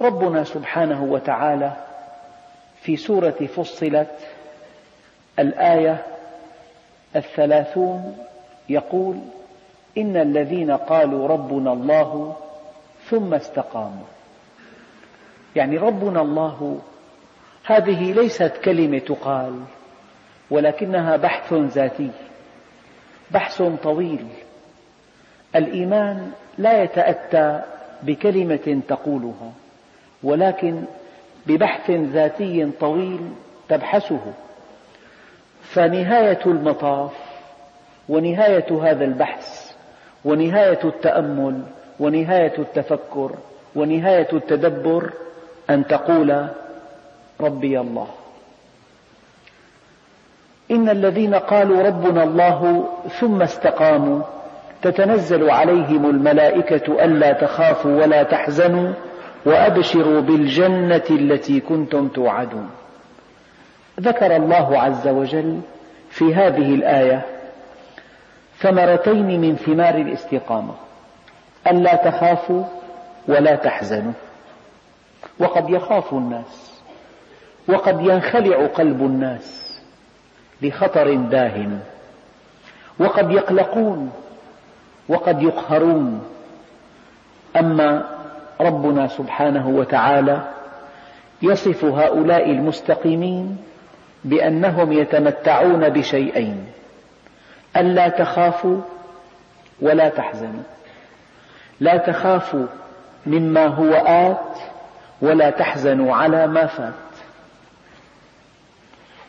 ربنا سبحانه وتعالى في سورة فصلت الآية 30 يقول: إن الذين قالوا ربنا الله ثم استقاموا. يعني ربنا الله هذه ليست كلمة تقال، ولكنها بحث ذاتي، بحث طويل. الإيمان لا يتأتى بكلمة تقولها، ولكن ببحث ذاتي طويل تبحثه. فنهاية المطاف ونهاية هذا البحث ونهاية التأمل ونهاية التفكر ونهاية التدبر أن تقول: ربي الله. إن الذين قالوا ربنا الله ثم استقاموا تتنزل عليهم الملائكة ألا تخافوا ولا تحزنوا وأبشروا بالجنة التي كنتم توعدون. ذكر الله عز وجل في هذه الآية ثمرتين من ثمار الاستقامة: ألا تخافوا ولا تحزنوا. وقد يخاف الناس، وقد ينخلع قلب الناس لخطر داهم، وقد يقلقون، وقد يقهرون. أما ربنا سبحانه وتعالى يصف هؤلاء المستقيمين بأنهم يتمتعون بشيئين: ألا تخافوا ولا تحزنوا. لا تخافوا مما هو آت، ولا تحزنوا على ما فات.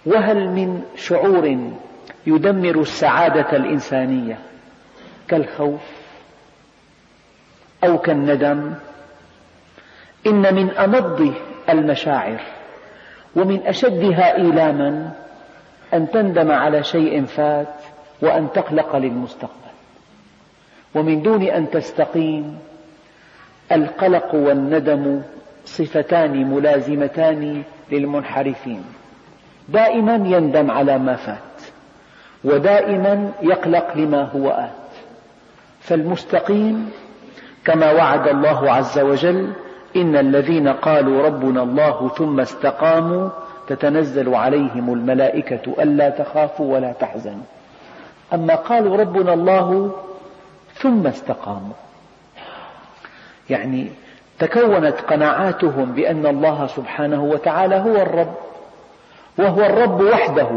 وهل من شعور يدمر السعادة الإنسانية كالخوف أو كالندم؟ إن من أمض المشاعر ومن أشدها إيلاما أن تندم على شيء فات وأن تقلق للمستقبل. ومن دون أن تستقيم، القلق والندم صفتان ملازمتان للمنحرفين. دائما يندم على ما فات، ودائما يقلق لما هو آت. فالمستقيم كما وعد الله عز وجل: إن الذين قالوا ربنا الله ثم استقاموا تتنزل عليهم الملائكة ألا تخافوا ولا تحزنوا. أما قالوا ربنا الله ثم استقاموا، يعني تكونت قناعاتهم بأن الله سبحانه وتعالى هو الرب، وهو الرب وحده،